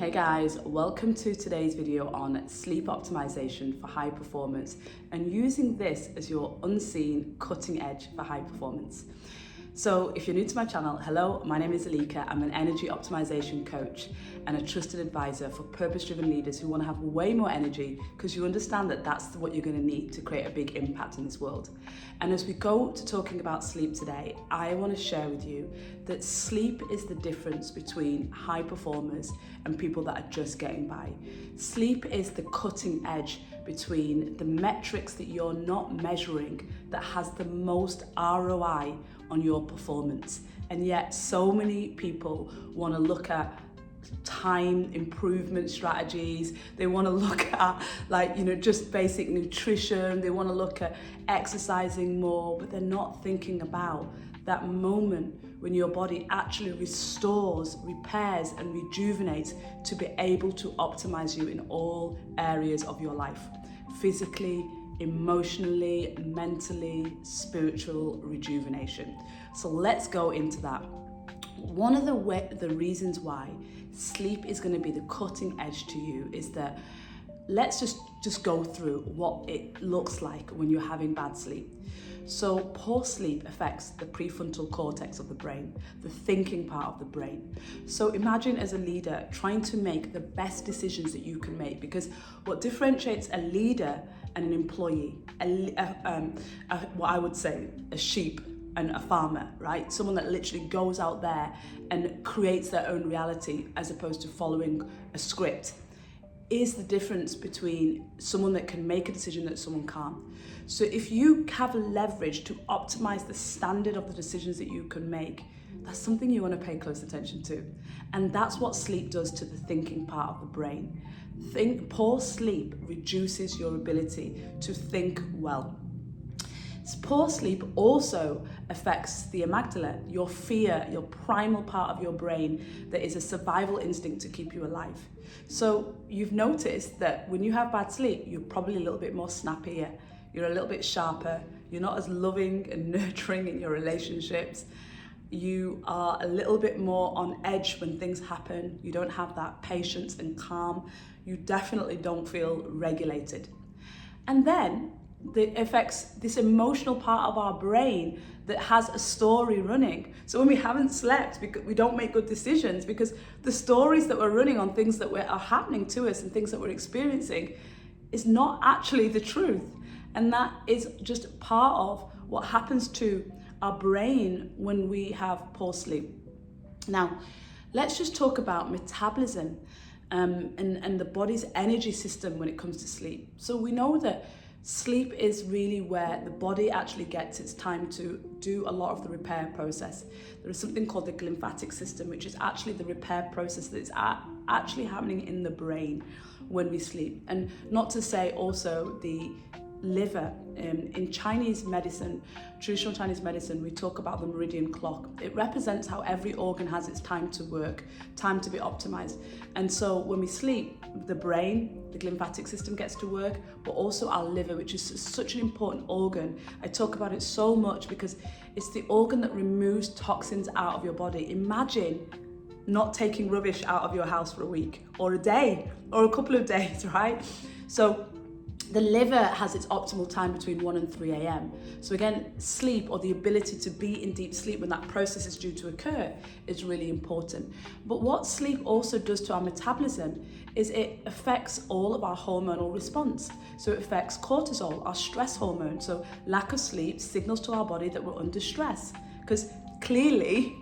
Hey guys, welcome to today's video on sleep optimization for high performance and using this as your unseen cutting edge for high performance. So if you're new to my channel, hello, my name is Elika. I'm an energy optimization coach and a trusted advisor for purpose-driven leaders who want to have way more energy because you understand that that's what you're going to need to create a big impact in this world. And as we go to talking about sleep today, I want to share with you that sleep is the difference between high performers and people that are just getting by. Sleep is the cutting edge between the metrics that you're not measuring that has the most ROI on your performance. And yet so many people want to look at time improvement strategies. They want to look at just basic nutrition. They want to look at exercising more, but they're not thinking about that moment when your body actually restores, repairs and rejuvenates to be able to optimize you in all areas of your life. Physically, emotionally, mentally, spiritual rejuvenation. So let's go into that. One of the reasons why sleep is going to be the cutting edge to you is that let's just go through what it looks like when you're having bad sleep. So poor sleep affects the prefrontal cortex of the brain, the thinking part of the brain. So imagine as a leader trying to make the best decisions that you can make, because what differentiates a leader and an employee, what I would say a sheep and a farmer, right? Someone that literally goes out there and creates their own reality as opposed to following a script, is the difference between someone that can make a decision that someone can't. So if you have leverage to optimize the standard of the decisions that you can make, that's something you want to pay close attention to. And that's what sleep does to the thinking part of the brain. Poor sleep reduces your ability to think well. Poor sleep also affects the amygdala, your fear, your primal part of your brain that is a survival instinct to keep you alive. So you've noticed that when you have bad sleep, you're probably a little bit more snappier, you're a little bit sharper, you're not as loving and nurturing in your relationships, you are a little bit more on edge when things happen, you don't have that patience and calm, you definitely don't feel regulated. And then that affects this emotional part of our brain that has a story running. So when we haven't slept, we don't make good decisions because the stories that we're running on things that are happening to us and things that we're experiencing is not actually the truth. And that is just part of what happens to our brain when we have poor sleep. Now, let's just talk about metabolism and the body's energy system when it comes to sleep. So we know that sleep is really where the body actually gets its time to do a lot of the repair process. There is something called the glymphatic system, which is actually the repair process that is actually happening in the brain when we sleep. And not to say also the liver. In Chinese medicine, traditional Chinese medicine, we talk about the meridian clock. It represents how every organ has its time to work, time to be optimized. And so when we sleep, the brain, the glymphatic system gets to work, but also our liver, which is such an important organ. I talk about it so much because it's the organ that removes toxins out of your body. Imagine not taking rubbish out of your house for a week or a day or a couple of days, right? So the liver has its optimal time between 1 and 3 a.m. So again, sleep, or the ability to be in deep sleep when that process is due to occur, is really important. But what sleep also does to our metabolism is it affects all of our hormonal response. So it affects cortisol, our stress hormone. So lack of sleep signals to our body that we're under stress, because clearly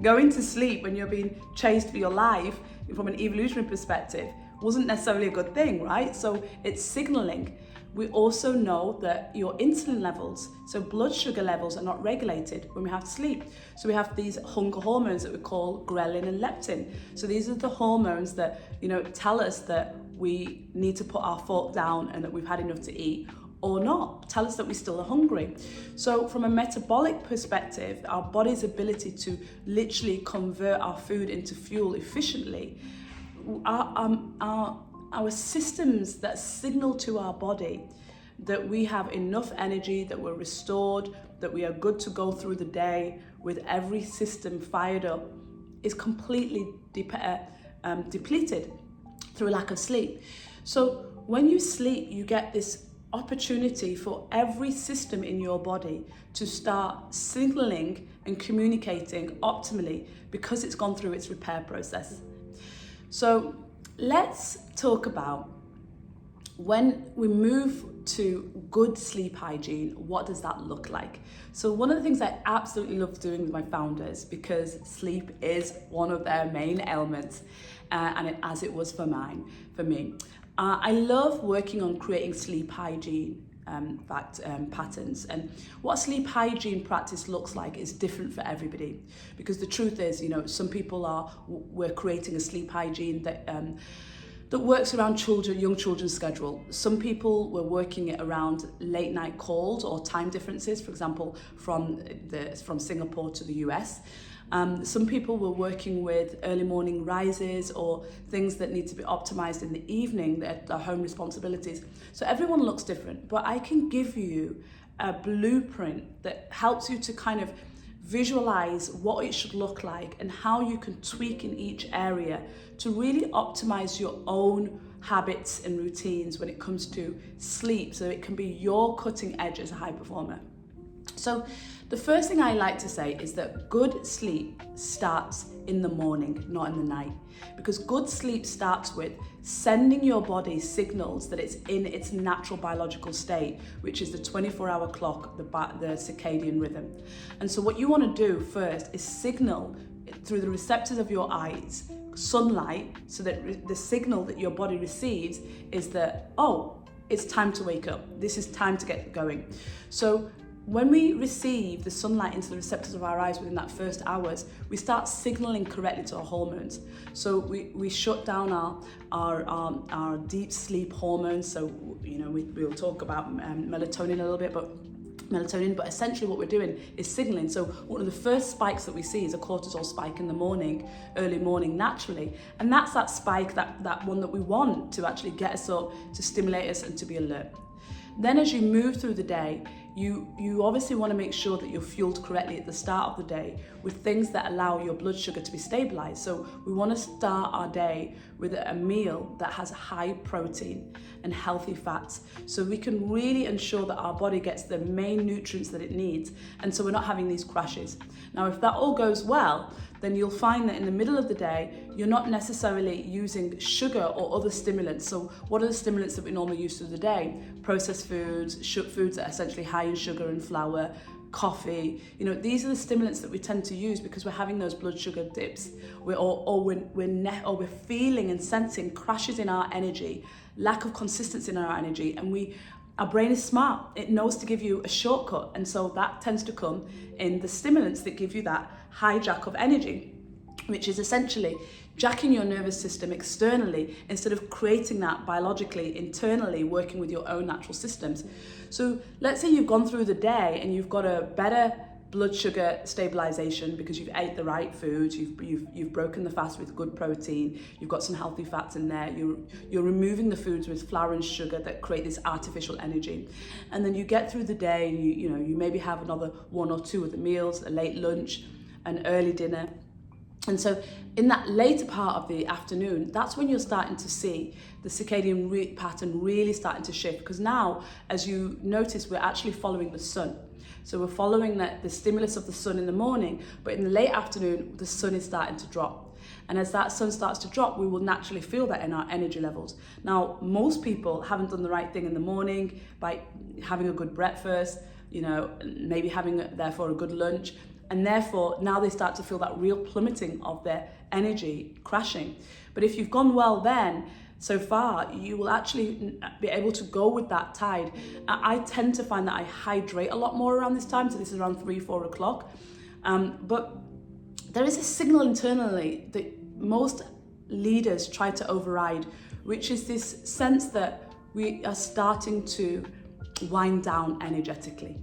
going to sleep when you're being chased for your life from an evolutionary perspective wasn't necessarily a good thing, right? So it's signaling. We also know that your insulin levels, so blood sugar levels, are not regulated when we have to sleep. So we have these hunger hormones that we call ghrelin and leptin. So these are the hormones that, tell us that we need to put our fork down and that we've had enough to eat, or not, tell us that we still are hungry. So from a metabolic perspective, our body's ability to literally convert our food into fuel efficiently, our systems that signal to our body that we have enough energy, that we're restored, that we are good to go through the day with every system fired up, is completely depleted. through a lack of sleep. So when you sleep, you get this opportunity for every system in your body to start signaling and communicating optimally because it's gone through its repair process. So let's talk about when we move to good sleep hygiene, what does that look like? So one of the things I absolutely love doing with my founders, because sleep is one of their main ailments, as it was for me. I love working on creating sleep hygiene patterns, and what sleep hygiene practice looks like is different for everybody, because the truth is, some people we're creating a sleep hygiene that works around young children's schedule. Some people were working it around late night calls or time differences, for example, from Singapore to the US. Some people were working with early morning rises or things that need to be optimized in the evening, their home responsibilities. So everyone looks different, but I can give you a blueprint that helps you to kind of visualize what it should look like and how you can tweak in each area to really optimize your own habits and routines when it comes to sleep, so it can be your cutting edge as a high performer. So the first thing I like to say is that good sleep starts in the morning, not in the night. Because good sleep starts with sending your body signals that it's in its natural biological state, which is the 24-hour clock, the circadian rhythm. And so what you want to do first is signal through the receptors of your eyes, sunlight, so that the signal that your body receives is that, oh, it's time to wake up. This is time to get going. So when we receive the sunlight into the receptors of our eyes within that first hours, we start signaling correctly to our hormones. So we shut down our deep sleep hormones. So, we'll talk about melatonin a little bit, but essentially what we're doing is signaling. So one of the first spikes that we see is a cortisol spike in the morning, early morning, naturally. And that's that spike, that one that we want to actually get us up, to stimulate us and to be alert. Then as you move through the day, you obviously want to make sure that you're fueled correctly at the start of the day with things that allow your blood sugar to be stabilized. So we want to start our day with a meal that has high protein and healthy fats, so we can really ensure that our body gets the main nutrients that it needs, and so we're not having these crashes. Now, if that all goes well, then you'll find that in the middle of the day, you're not necessarily using sugar or other stimulants. So what are the stimulants that we normally use through the day? Processed foods, foods that are essentially high in sugar and flour, coffee. These are the stimulants that we tend to use because we're having those blood sugar dips. We're feeling and sensing crashes in our energy, lack of consistency in our energy, and our brain is smart. It knows to give you a shortcut, and so that tends to come in the stimulants that give you that hijack of energy, which is essentially jacking your nervous system externally instead of creating that biologically, internally, working with your own natural systems. So let's say you've gone through the day and you've got a better blood sugar stabilization because you've ate the right foods, you've broken the fast with good protein, you've got some healthy fats in there, you're removing the foods with flour and sugar that create this artificial energy. And then you get through the day and you maybe have another one or two of the meals, a late lunch, an early dinner. And so in that later part of the afternoon, that's when you're starting to see the circadian pattern really starting to shift, because now, as you notice, we're actually following the sun. So we're following the stimulus of the sun in the morning, but in the late afternoon, the sun is starting to drop. And as that sun starts to drop, we will naturally feel that in our energy levels. Now, most people haven't done the right thing in the morning by having a good breakfast, maybe having therefore a good lunch. And therefore, now they start to feel that real plummeting of their energy crashing. But if you've gone well then, so far, you will actually be able to go with that tide. I tend to find that I hydrate a lot more around this time, so this is around 3-4 o'clock. But there is a signal internally that most leaders try to override, which is this sense that we are starting to wind down energetically.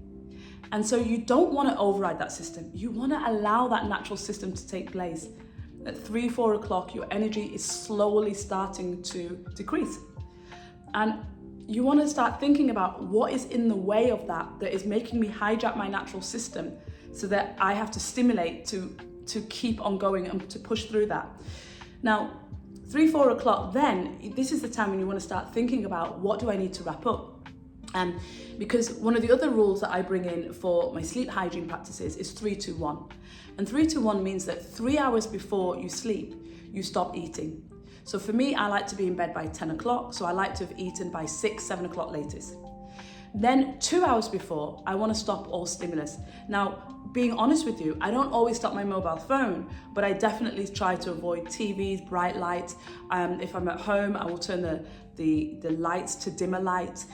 And so you don't want to override that system. You want to allow that natural system to take place. At 3-4 o'clock, your energy is slowly starting to decrease. And you want to start thinking about what is in the way of that is making me hijack my natural system, so that I have to stimulate to keep on going and to push through that. Now, 3-4 o'clock, then this is the time when you want to start thinking about, what do I need to wrap up? Because one of the other rules that I bring in for my sleep hygiene practices is 3-2-1. And 3-2-1 means that 3 hours before you sleep, you stop eating. So for me, I like to be in bed by 10 o'clock. So I like to have eaten by 6-7 o'clock latest. Then 2 hours before, I want to stop all stimulus. Now, being honest with you, I don't always stop my mobile phone, but I definitely try to avoid TVs, bright lights. If I'm at home, I will turn the lights to dimmer light.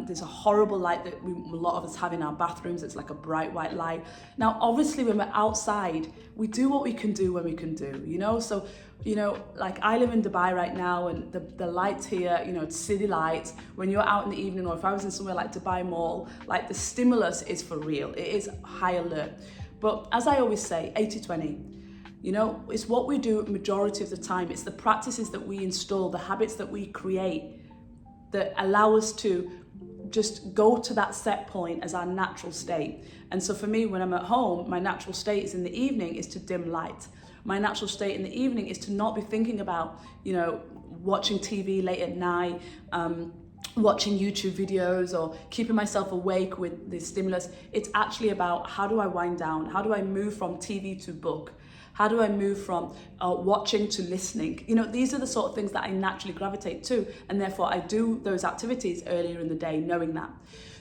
There's a horrible light that a lot of us have in our bathrooms. It's like a bright white light. Now, obviously, when we're outside, we do what we can do when we can do, you know? So, you know, like I live in Dubai right now, and the lights here, you know, it's city lights. When you're out in the evening, or if I was in somewhere like Dubai Mall, like the stimulus is for real. It is high alert. But as I always say, 80-20. You know, it's what we do majority of the time. It's the practices that we install, the habits that we create that allow us to just go to that set point as our natural state. And so for me, when I'm at home, my natural state is in the evening is to dim light. My natural state in the evening is to not be thinking about, you know, watching TV late at night, watching YouTube videos, or keeping myself awake with the stimulus. It's actually about, how do I wind down? How do I move from TV to book? How do I move from watching to listening? You know, these are the sort of things that I naturally gravitate to, and therefore I do those activities earlier in the day, knowing that.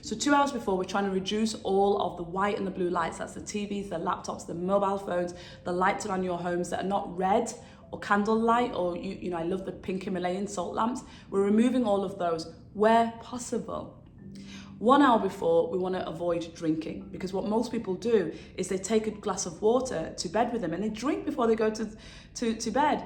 So 2 hours before, we're trying to reduce all of the white and the blue lights. That's the TVs, the laptops, the mobile phones, the lights around your homes that are not red or candlelight, or you know, I love the pink Himalayan salt lamps. We're removing all of those where possible. 1 hour before, we want to avoid drinking, because what most people do is they take a glass of water to bed with them, and they drink before they go to bed,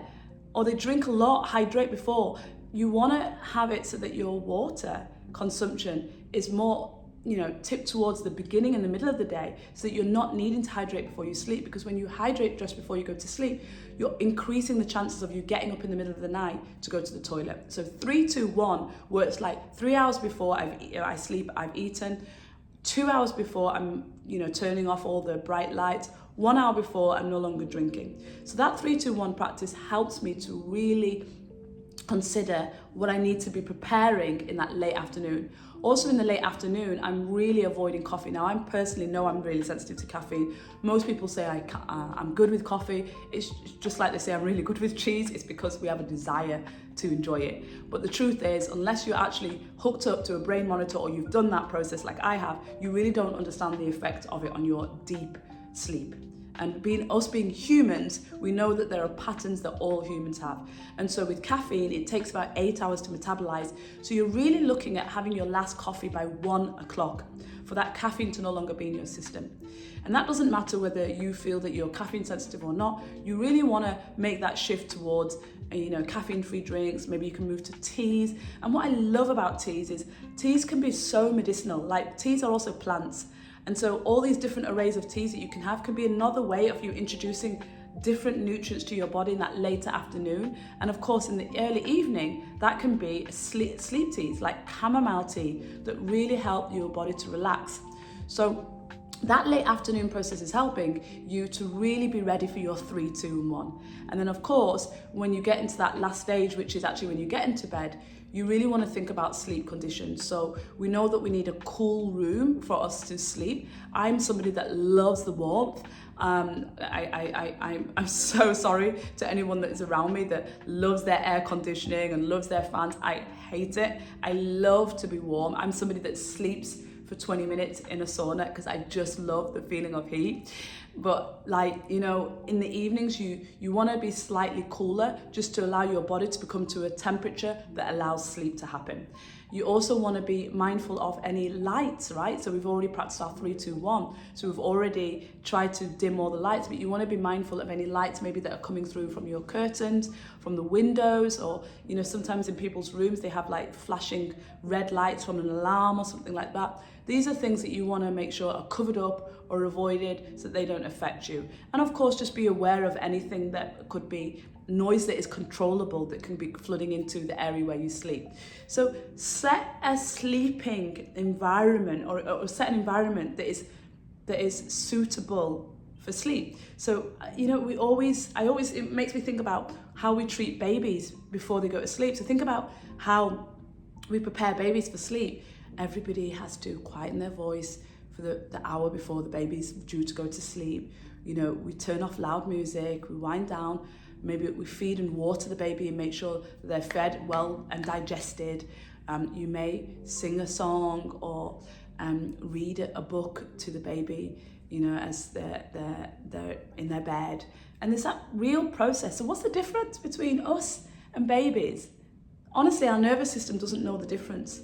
or they drink a lot, hydrate before. You want to have it so that your water consumption is more, you know, tipped towards the beginning and the middle of the day, so that you're not needing to hydrate before you sleep. Because when you hydrate just before you go to sleep, you're increasing the chances of you getting up in the middle of the night to go to the toilet. So 3-2-1 works like 3 hours before I sleep, I've eaten. 2 hours before, I'm, you know, turning off all the bright lights. 1 hour before, I'm no longer drinking. So that 3-2-1 practice helps me to really consider what I need to be preparing in that late afternoon. Also in the late afternoon, I'm really avoiding coffee. Now, I personally know I'm really sensitive to caffeine. Most people say I'm good with coffee. It's just like they say I'm really good with cheese. It's because we have a desire to enjoy it. But the truth is, unless you're actually hooked up to a brain monitor, or you've done that process like I have, you really don't understand the effect of it on your deep sleep. And us being humans, we know that there are patterns that all humans have. And so with caffeine, it takes about 8 hours to metabolize. So you're really looking at having your last coffee by 1 o'clock for that caffeine to no longer be in your system. And that doesn't matter whether you feel that you're caffeine sensitive or not. You really want to make that shift towards, you know, caffeine-free drinks. Maybe you can move to teas. And what I love about teas is teas can be so medicinal. Like, teas are also plants. And so all these different arrays of teas that you can have can be another way of you introducing different nutrients to your body in that later afternoon. And of course, in the early evening, that can be sleep teas like chamomile tea that really help your body to relax. So that late afternoon process is helping you to really be ready for your 3-2-1. And then of course, when you get into that last stage, which is actually when you get into bed, you really want to think about sleep conditions. So we know that we need a cool room for us to sleep. I'm somebody that loves the warmth. I'm so sorry to anyone that is around me that loves their air conditioning and loves their fans. I hate it. I love to be warm. I'm somebody that sleeps for 20 minutes in a sauna because I just love the feeling of heat. But like, you know, in the evenings, you want to be slightly cooler just to allow your body to become to a temperature that allows sleep to happen. You also want to be mindful of any lights, right? So we've already practiced our 3-2-1. So we've already tried to dim all the lights, but you want to be mindful of any lights maybe that are coming through from your curtains, from the windows, or, you know, sometimes in people's rooms, they have like flashing red lights from an alarm or something like that. These are things that you want to make sure are covered up or avoided so that they don't affect you. And of course, just be aware of anything that could be noise that is controllable that can be flooding into the area where you sleep. So set a sleeping environment or set an environment that is suitable for sleep. So, you know, it makes me think about how we treat babies before they go to sleep. So think about how we prepare babies for sleep. Everybody has to quieten their voice for the hour before the baby's due to go to sleep. You know, we turn off loud music, we wind down, maybe we feed and water the baby and make sure that they're fed well and digested. You may sing a song or read a book to the baby, you know, as they're in their bed. And there's that real process. So what's the difference between us and babies? Honestly, our nervous system doesn't know the difference.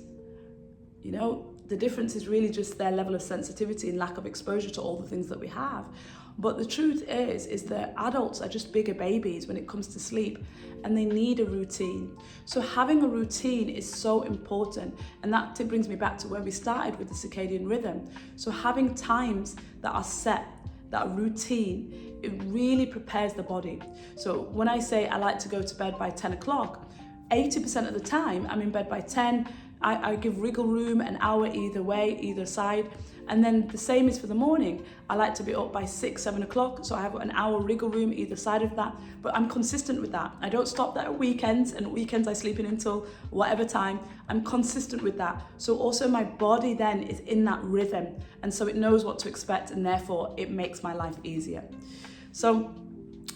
You know, the difference is really just their level of sensitivity and lack of exposure to all the things that we have. But the truth is that adults are just bigger babies when it comes to sleep, and they need a routine. So having a routine is so important, and that brings me back to where we started with the circadian rhythm. So having times that are set, that are routine, it really prepares the body. So when I say I like to go to bed by 10 o'clock, 80% of the time I'm in bed by 10. I give wriggle room an hour either way, either side. And then the same is for the morning. I like to be up by 6, 7 o'clock. So I have an hour wriggle room either side of that. But I'm consistent with that. I don't stop that at weekends. And at weekends I sleep in until whatever time. I'm consistent with that. So also my body then is in that rhythm. And so it knows what to expect. And therefore it makes my life easier. So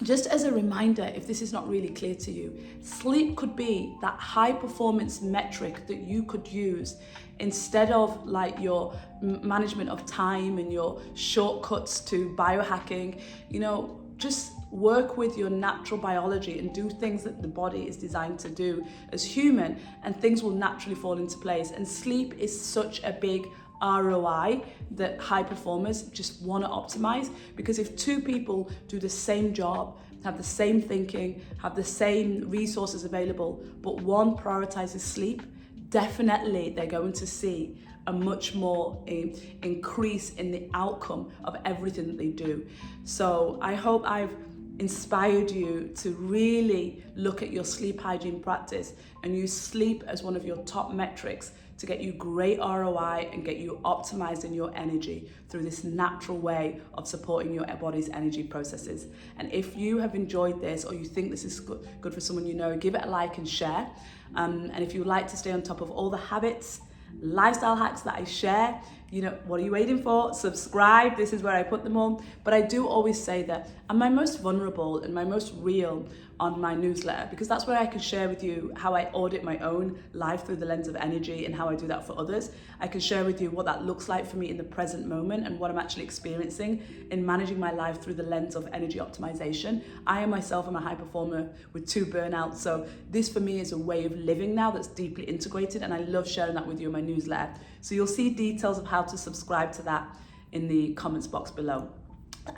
just as a reminder, if this is not really clear to you, sleep could be that high performance metric that you could use instead of like your management of time and your shortcuts to biohacking. You know, just work with your natural biology and do things that the body is designed to do as human, and things will naturally fall into place. And sleep is such a big ROI that high performers just want to optimize, because if two people do the same job, have the same thinking, have the same resources available, but one prioritizes sleep, definitely they're going to see a much more increase in the outcome of everything that they do. So I hope I've inspired you to really look at your sleep hygiene practice and use sleep as one of your top metrics to get you great ROI and get you optimized in your energy through this natural way of supporting your body's energy processes. And if you have enjoyed this, or you think this is good for someone you know, give it a like and share. And if you would like to stay on top of all the habits, lifestyle hacks that I share, you know, what are you waiting for? Subscribe. This is where I put them all. But I do always say that I'm my most vulnerable and my most real on my newsletter, because that's where I can share with you how I audit my own life through the lens of energy and how I do that for others. I can share with you what that looks like for me in the present moment and what I'm actually experiencing in managing my life through the lens of energy optimization. I myself am a high performer with 2 burnouts. So this for me is a way of living now that's deeply integrated, and I love sharing that with you in my newsletter. So you'll see details of how to subscribe to that in the comments box below.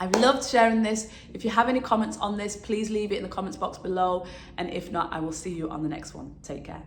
I've loved sharing this. If you have any comments on this, please leave it in the comments box below. And if not, I will see you on the next one. Take care.